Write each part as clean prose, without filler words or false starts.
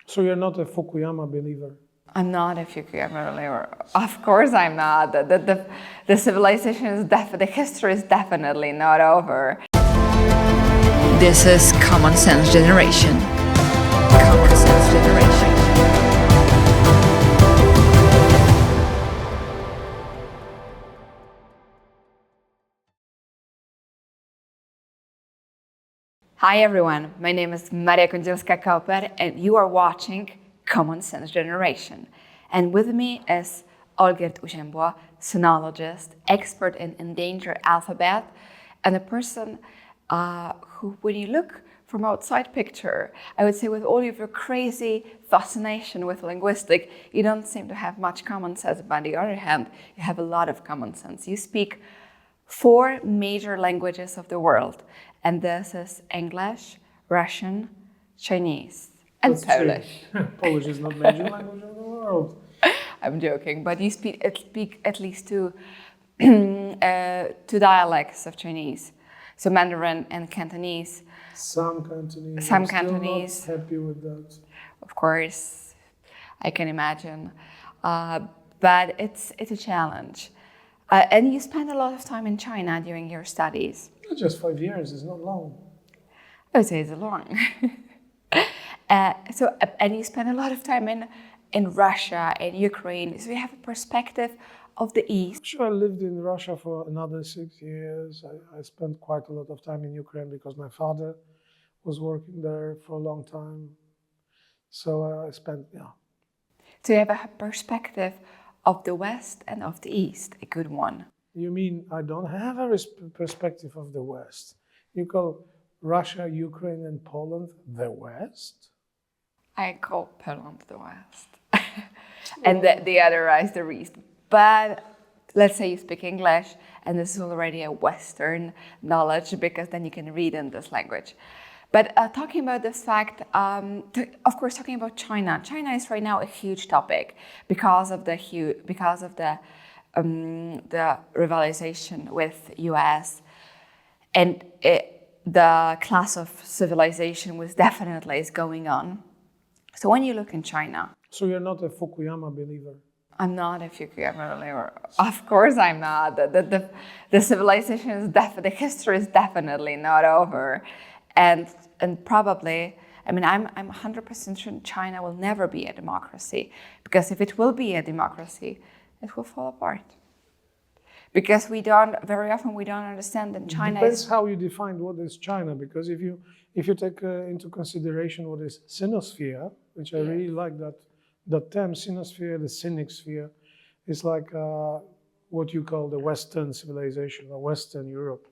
So you're not a Fukuyama believer? I'm not a Fukuyama believer. Of course I'm not. The civilization is the history is definitely not over. This is Common Sense Generation. Common Sense Generation. Hi everyone, my name is Maria Kądzielska-Koper and you are watching Common Sense Generation. And with me is Olgierd Uziembło, sinologist, expert in endangered alphabet, and a person who, when you look from outside picture, I would say with all of your crazy fascination with linguistics, you don't seem to have much common sense, but on the other hand, you have a lot of common sense. You speak 4 major languages of the world, and this is English, Russian, Chinese, and That's Polish. Polish is not major language of the world. I'm joking, but you speak at least two dialects of Chinese, so Mandarin and Cantonese. Some Cantonese. Some I'm Cantonese. Still not happy with that. Of course, I can imagine, but it's a challenge. And you spent a lot of time in China during your studies. Just 5 years is not long. I would say it's long. And you spent a lot of time in Russia and Ukraine. So you have a perspective of the East. Sure, I lived in Russia for another 6 years. I spent quite a lot of time in Ukraine because my father was working there for a long time. So I spent, So you have a perspective of the West and of the East, a good one. You mean I don't have a perspective of the West? You call Russia, Ukraine, and Poland the West? I call Poland the West. And the other is the East. But let's say you speak English, and this is already a Western knowledge, because then you can read in this language. But talking about this fact, of course, talking about China. China is right now a huge topic because of the rivalization with US, and the clash of civilization was definitely is going on. So when you look in China, So you're not a Fukuyama believer? I'm not a Fukuyama believer. Of course I'm not. The civilization is the history is definitely not over. And probably, I mean, I'm 100% sure China will never be a democracy, because if it will be a democracy, it will fall apart. Because very often we don't understand that China Depends how you define what is China, because if you take into consideration what is Sinosphere, which I really like that term, Sinosphere, the cynic sphere, is like what you call the Western civilization or Western Europe,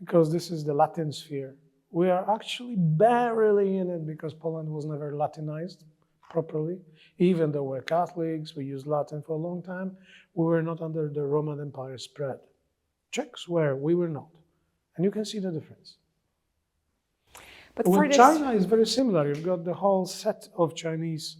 because this is the Latin sphere. We are actually barely in it because Poland was never Latinized properly. Even though we're Catholics, we used Latin for a long time, we were not under the Roman Empire spread. Czechs were, we were not. And you can see the difference. But with China is very similar. You've got the whole set of Chinese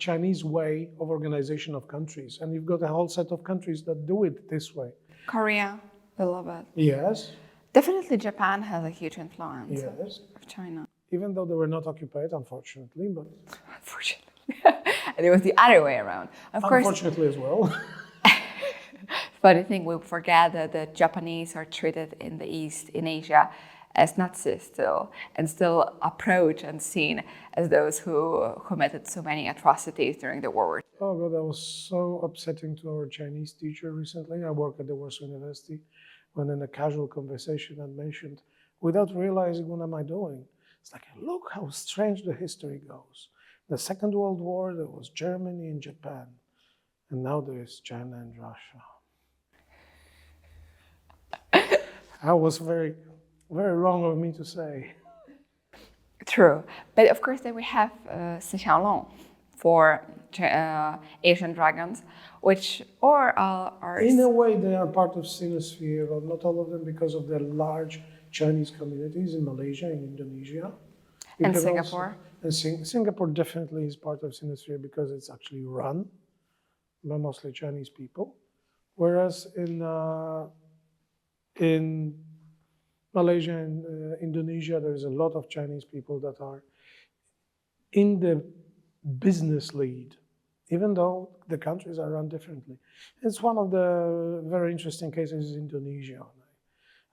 Chinese way of organization of countries. And you've got a whole set of countries that do it this way. Korea, I love it. Yes. Definitely Japan has a huge influence of China. Even though they were not occupied, unfortunately, but... Unfortunately. And it was the other way around. Of course, unfortunately as well. Funny thing, we forget that the Japanese are treated in the East, in Asia, as Nazis still, and still approached and seen as those who committed so many atrocities during the war. Oh God, that was so upsetting to our Chinese teacher recently. I work at the Warsaw University, when in a casual conversation I mentioned, without realizing what am I doing, it's like, look how strange the history goes. The Second World War, there was Germany and Japan, and now there is China and Russia. That was very, very wrong of me to say. True, but of course then we have Sinologist for Asian dragons, which are... In a way they are part of Sinosphere, but not all of them, because of the large Chinese communities in Malaysia and Indonesia. And Singapore. Singapore definitely is part of Sinosphere because it's actually run by mostly Chinese people. Whereas in Malaysia and Indonesia, there is a lot of Chinese people that are in the business lead, even though the countries are run differently. It's one of the very interesting cases in Indonesia.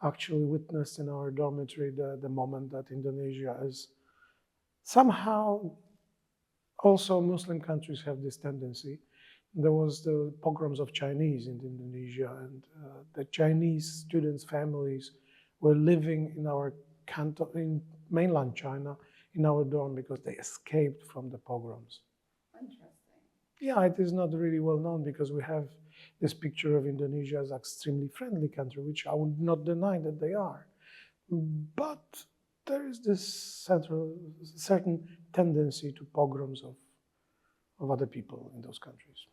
I actually witnessed in our dormitory the moment that Indonesia is somehow, also Muslim countries have this tendency. There was the pogroms of Chinese in Indonesia, and the Chinese students' families were living in our canton, in mainland China, in our dorm because they escaped from the pogroms. Interesting. Yeah, it is not really well known because we have this picture of Indonesia as an extremely friendly country, which I would not deny that they are. But there is this certain tendency to pogroms of other people in those countries.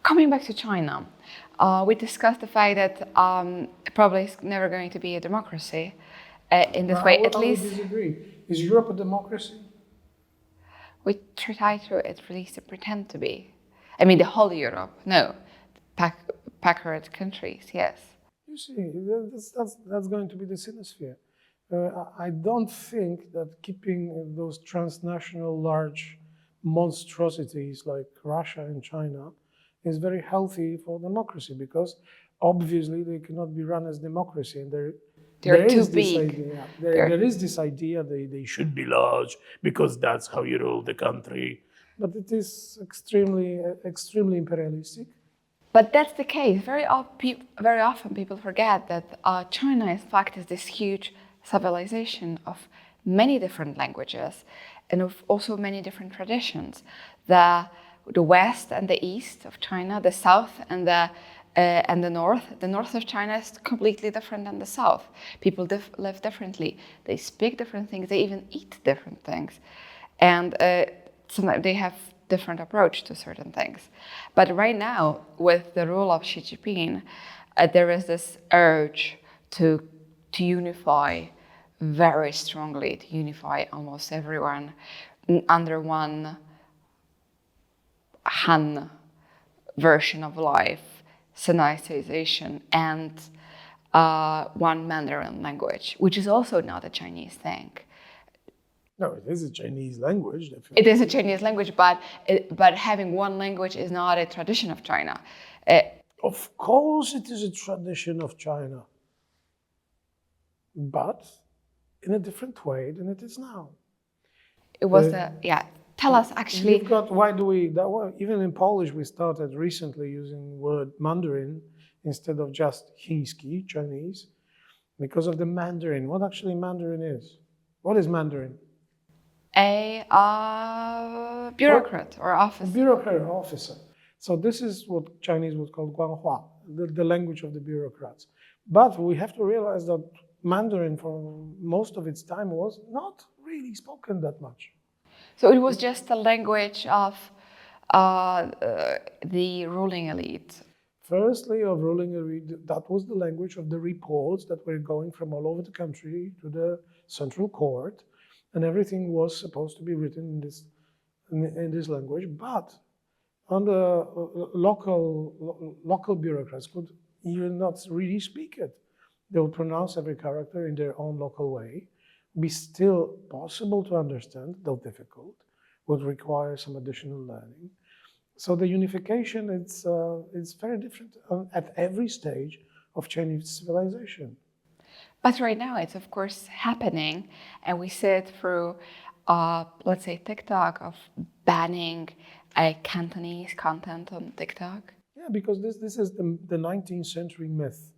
Coming back to China, we discussed the fact that probably it's never going to be a democracy in this way. At least I would disagree. Is Europe a democracy? we try to at least pretend to be. I mean, the whole Europe, no. Packard countries, yes. You see, that's going to be the Sinosphere. I don't think that keeping those transnational large monstrosities like Russia and China is very healthy for democracy, because obviously they cannot be run as democracy, and They're too is this big. idea. There is this idea they should be large because that's how you rule the country. But it is extremely imperialistic. But that's the case. Very often people forget that China, in fact, is this huge civilization of many different languages and of also many different traditions. The west and the east of China, the south and the north. The north of China is completely different than the south. People live differently. They speak different things. They even eat different things. And sometimes they have different approach to certain things. But right now, with the rule of Xi Jinping, there is this urge to unify very strongly, to unify almost everyone under one Han version of life, Sinicization, and one Mandarin language, which is also not a Chinese thing. No, it is a Chinese language, definitely. It is a Chinese language, but having one language is not a tradition of China. Of course it is a tradition of China, but in a different way than it is now. It was Tell us actually. You've got, even in Polish we started recently using word Mandarin instead of just Chiński, Chinese, because of the Mandarin. What actually Mandarin is? What is Mandarin? A bureaucrat or officer. A bureaucrat or officer. So this is what Chinese would call Guanhua, the language of the bureaucrats. But we have to realize that Mandarin for most of its time was not really spoken that much. So it was just the language of the ruling elite. Firstly, of ruling elite, that was the language of the reports that were going from all over the country to the central court, and everything was supposed to be written in this language. But on the local bureaucrats could even not really speak it. They would pronounce every character in their own local way. Be still possible to understand, though difficult, would require some additional learning. So the unification, it's very different at every stage of Chinese civilization. But right now it's of course happening, and we see it through, let's say, TikTok, of banning Cantonese content on TikTok. Yeah, because this is the 19th century myth.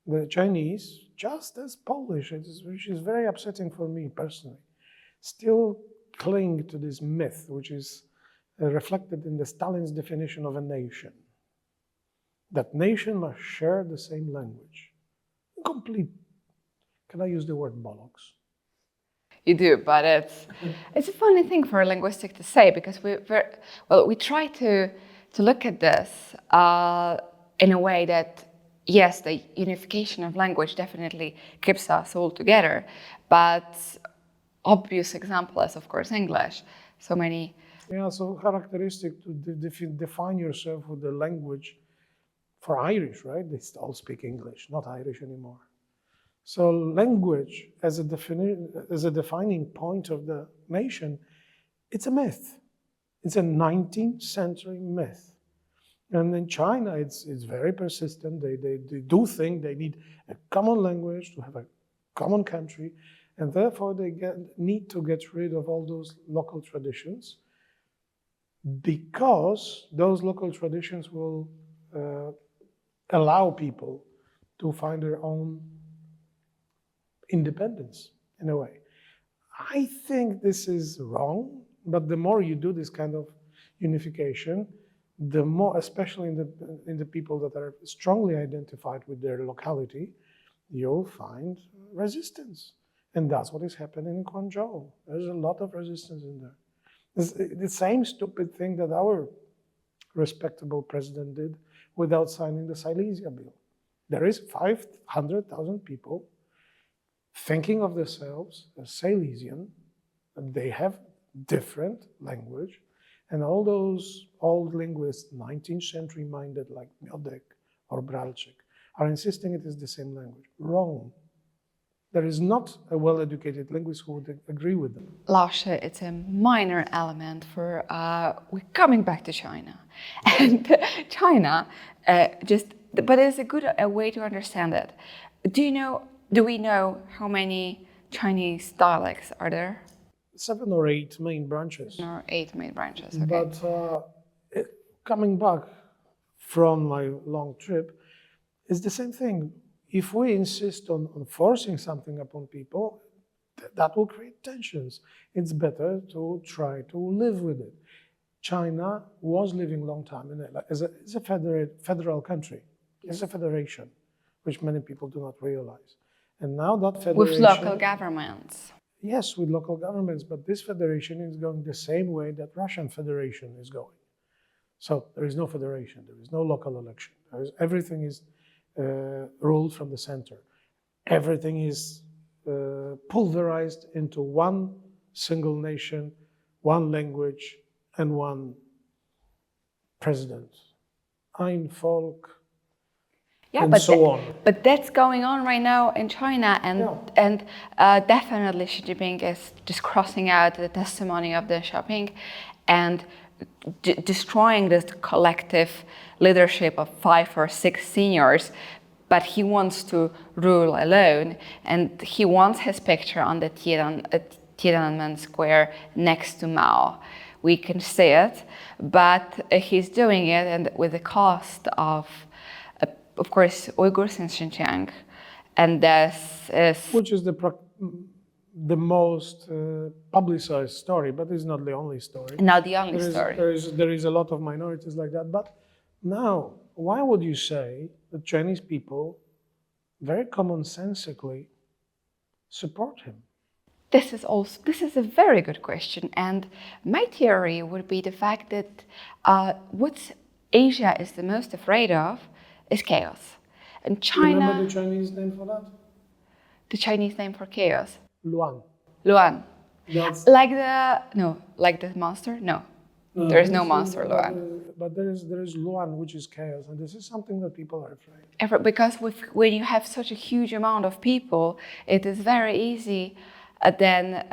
The Chinese, just as Polish, which is very upsetting for me personally, still cling to this myth, which is reflected in the Stalin's definition of a nation. That nation must share the same language. Complete, can I use the word bollocks? You do, but it's a funny thing for a linguistic to say, because we try to look at this in a way that, yes, the unification of language definitely keeps us all together, but obvious example is, of course, English. So many. Yeah, so characteristic to define yourself with the language. For Irish, right? They all speak English, not Irish anymore. So language as a defining point of the nation, it's a myth. It's a 19th century myth. And in China, it's very persistent. They do think they need a common language to have a common country, and therefore they need to get rid of all those local traditions, because those local traditions will allow people to find their own independence in a way. I think this is wrong, but the more you do this kind of unification, the more, especially in the people that are strongly identified with their locality, you'll find resistance. And that's what is happening in Guangzhou. There's a lot of resistance in there. It's the same stupid thing that our respectable president did without signing the Silesia Bill. There is 500,000 people thinking of themselves as Silesian, and they have different language, and all those old linguists, 19th century minded like Miodek or Bralczyk, are insisting it is the same language. Wrong. There is not a well-educated linguist who would agree with them. Lasche, it's a minor element for we're coming back to China, and China but it's a good way to understand it. Do we know how many Chinese dialects are there? 7 or 8 main branches. 7 or 8 main branches. Okay. But coming back from my long trip, it's the same thing. If we insist on forcing something upon people, that will create tensions. It's better to try to live with it. China was living a long time as a federal country. It's a federation, which many people do not realize. And now that federation... With local governments. Yes, with local governments, but this federation is going the same way that Russian Federation is going. So there is no federation, there is no local election. Everything is ruled from the center. Everything is pulverized into one single nation, one language, and one president. Ein Volk, and so on. But that's going on right now in China, and definitely Xi Jinping is just crossing out the testimony of the Xiaoping and destroying this collective leadership of 5 or 6 seniors. But he wants to rule alone, and he wants his picture on the Tiananmen Square next to Mao. We can see it, but he's doing it and with the cost of course, Uyghurs in Xinjiang, and this is... Which is the most publicized story, but it's not the only story. Not the only story. There is a lot of minorities like that. But now, why would you say that Chinese people very commonsensically support him? This is a very good question, and my theory would be the fact that what Asia is the most afraid of is chaos. And China... Remember the Chinese name for that? The Chinese name for chaos? Luan. Luan. That's... Like the monster? No. There is no monster, Luan. But there is Luan, which is chaos, and this is something that people are afraid. Because when you have such a huge amount of people, it is very easy then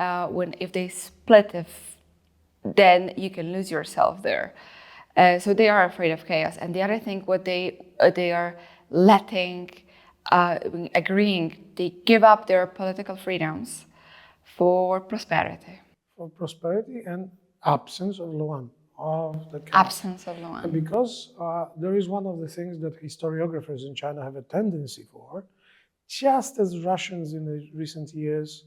if they split, then you can lose yourself there. So they are afraid of chaos. And the other thing, what they are agreeing, they give up their political freedoms for prosperity. For prosperity and absence of Luan, of the chaos. Absence of Luan. And because there is one of the things that historiographers in China have a tendency for, just as Russians in the recent years,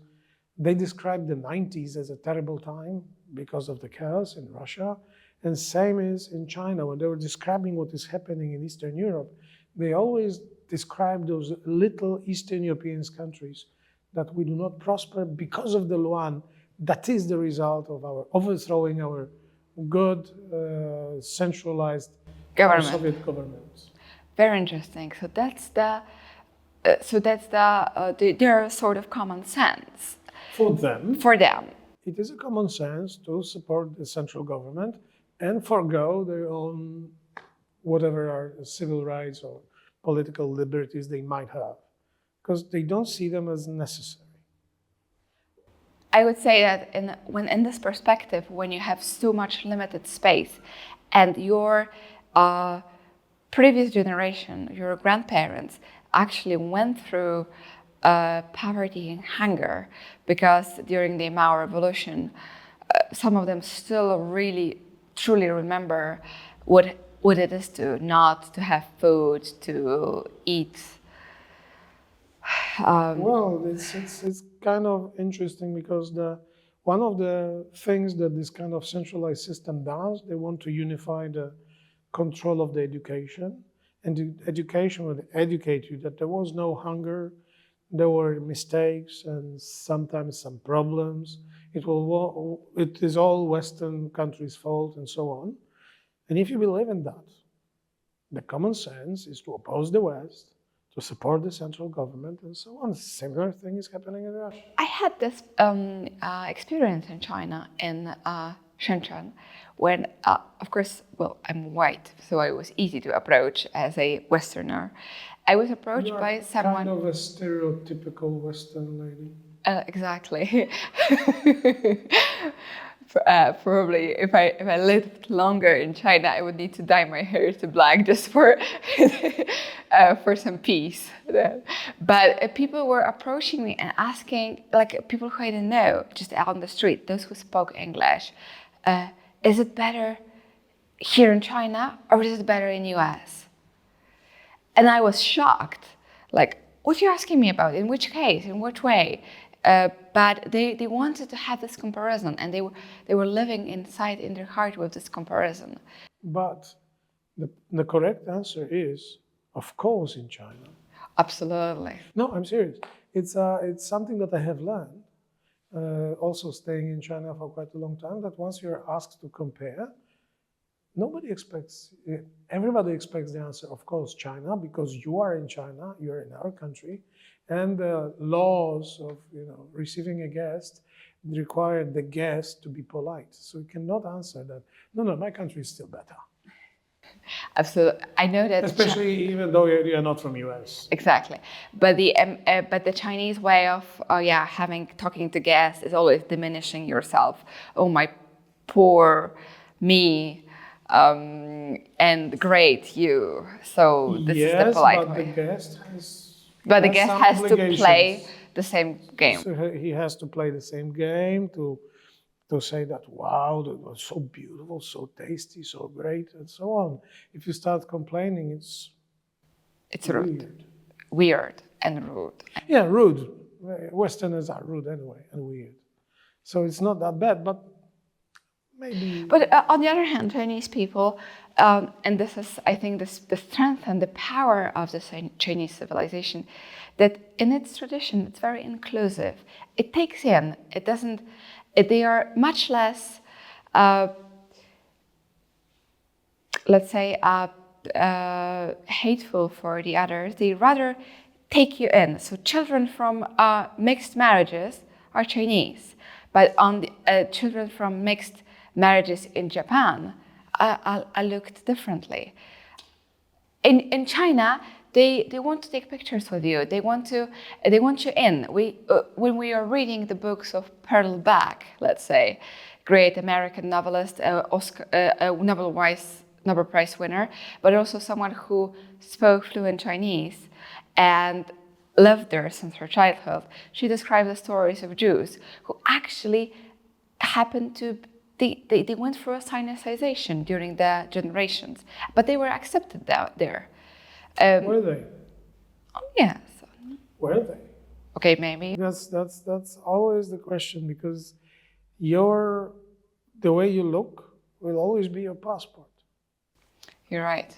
they described the 90s as a terrible time because of the chaos in Russia. And same is in China. When they were describing what is happening in Eastern Europe, they always describe those little Eastern European countries that we do not prosper because of the Luan. That is the result of our overthrowing our good, centralized Soviet governments. Very interesting. So that's their sort of common sense. For them. For them. It is a common sense to support the central government and forego their own whatever are civil rights or political liberties they might have. because they don't see them as necessary. I would say that in this perspective, when you have so much limited space, and your previous generation, your grandparents, actually went through poverty and hunger, because during the Mao Revolution, some of them still really truly remember what it is to not to have food to eat. Well, it's kind of interesting because one of the things that this kind of centralized system does, they want to unify the control of the education, and the education would educate you that there was no hunger, there were mistakes and sometimes some problems. It is all Western countries' fault and so on. And if you believe in that, the common sense is to oppose the West, to support the central government and so on. Similar thing is happening in Russia. I had this experience in China, in Shenzhen, when, of course, well, I'm white, so I was easy to approach as a Westerner. I was approached You are by someone. kind of a stereotypical Western lady. Exactly. Probably, if I lived longer in China, I would need to dye my hair to black just for some peace. But people were approaching me and asking, like people who I didn't know, just out on the street, those who spoke English, is it better here in China or is it better in US? And I was shocked, like, what are you asking me about? In which case? In which way? But they wanted to have this comparison, and they were living inside in their heart with this comparison. But the correct answer is, of course, in China. Absolutely. No, I'm serious. It's something that I have learned, also staying in China for quite a long time, that once you're asked to compare, everybody expects the answer, of course, China, because you are in China, you're in our country, and the laws of receiving a guest require the guest to be polite. So you cannot answer that. No, my country is still better. Absolutely, I know that. Especially even though you're not from US. Exactly, but the Chinese way of talking to guests is always diminishing yourself. Oh, my poor me. And great you. So this is the polite way. But the guest has to play the same game. So he has to play the same game to say that, wow, that was so beautiful, so tasty, so great, and so on. If you start complaining, it's rude. Weird and rude. Yeah, rude. Westerners are rude anyway and weird. So it's not that bad, but maybe. But on the other hand, Chinese people, and this is, I think, the strength and the power of the Chinese civilization, that in its tradition, it's very inclusive. It takes in, it doesn't, they are much less, let's say, hateful for the others. They rather take you in. So children from mixed marriages are Chinese, but on the children from mixed marriages in Japan are looked differently. In China, they want to take pictures with you. They want you in. When we are reading the books of Pearl Bach, let's say, great American novelist, Nobel Prize winner, but also someone who spoke fluent Chinese and lived there since her childhood. She described the stories of Jews who actually happened to. They went through a Sinicization during the generations, but they were accepted there. Were they? Oh, yes. Were they? Okay, maybe. That's always the question, because the way you look will always be your passport. You're right.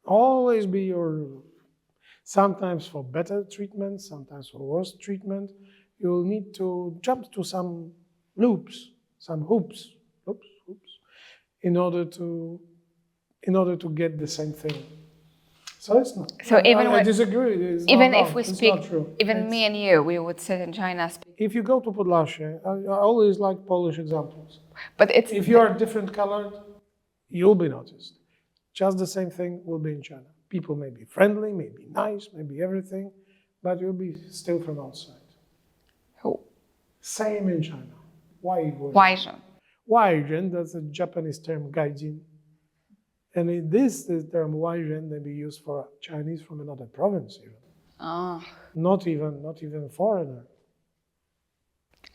Always be your. Sometimes for better treatment, sometimes for worse treatment, you'll need to jump to some loops, some hoops, in order to get the same thing. So it's not. So I disagree. Even if we speak, even me and you, we would sit in China. If you go to Podlasie, I always like Polish examples. But if you are different colored, you'll be noticed. Just the same thing will be in China. People may be friendly, may be nice, may be everything, but you'll be still from outside. Who? Same in China. Why? Why? That's a Japanese term, gaijin. And this term Wairen may be used for Chinese from another province even. Oh. Not even a foreigner.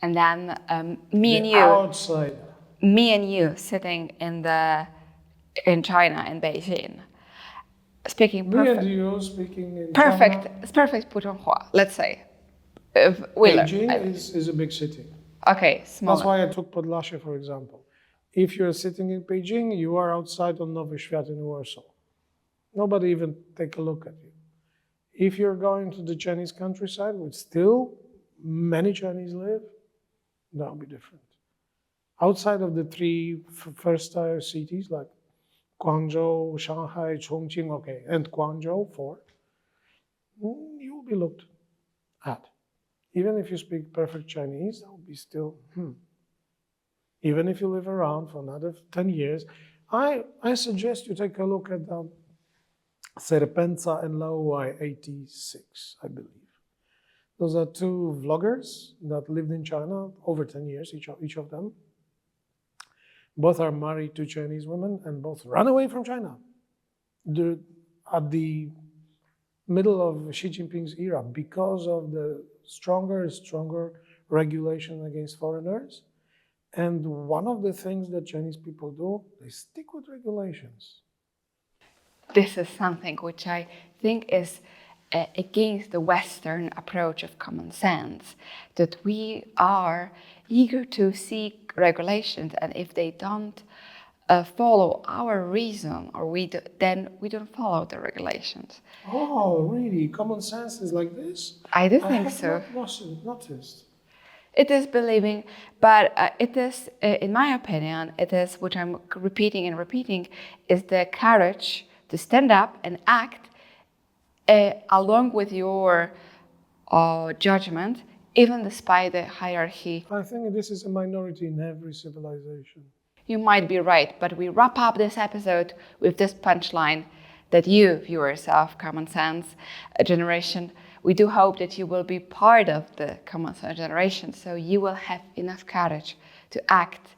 And then me and you. Outsider. Me and you sitting in China, in Beijing, speaking perfect. Me and you speaking in perfect. China. It's perfect Putonghua, let's say. Beijing is a big city. Okay, small. That's why I took Podlasie, for example. If you're sitting in Beijing, you are outside on Nowy Świat in Warsaw. Nobody even take a look at you. If you're going to the Chinese countryside, which still many Chinese live, that'll be different. Outside of the three first-tier cities like Guangzhou, Shanghai, Chongqing, okay, and Guangzhou, 4, you'll be looked at. Even if you speak perfect Chinese, that will be still, Even if you live around for another 10 years, I suggest you take a look at Serpenza and Laowai 86, I believe. Those are 2 vloggers that lived in China over 10 years, each of them. Both are married to Chinese women and both ran away from China at the middle of Xi Jinping's era because of the stronger regulation against foreigners. And one of the things that Chinese people do, they stick with regulations. This is something which I think is against the Western approach of common sense, that we are eager to seek regulations, and if they don't follow our reason, or then we don't follow the regulations. Oh, really? Common sense is like this? I do think so. I have not noticed. It is believing, but it is, in my opinion, it is, which I'm repeating and repeating, is the courage to stand up and act along with your judgment, even despite the hierarchy. I think this is a minority in every civilization. You might be right, but we wrap up this episode with this punchline that you, viewers of Common Sense Generation, we do hope that you will be part of the Common Sense Generation, so you will have enough courage to act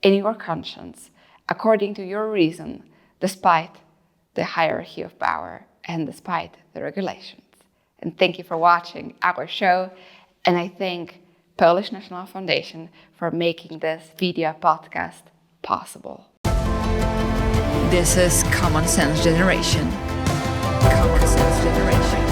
in your conscience, according to your reason, despite the hierarchy of power and despite the regulations. And thank you for watching our show, and I thank Polish National Foundation for making this video podcast possible. This is Common Sense Generation. Common Sense Generation.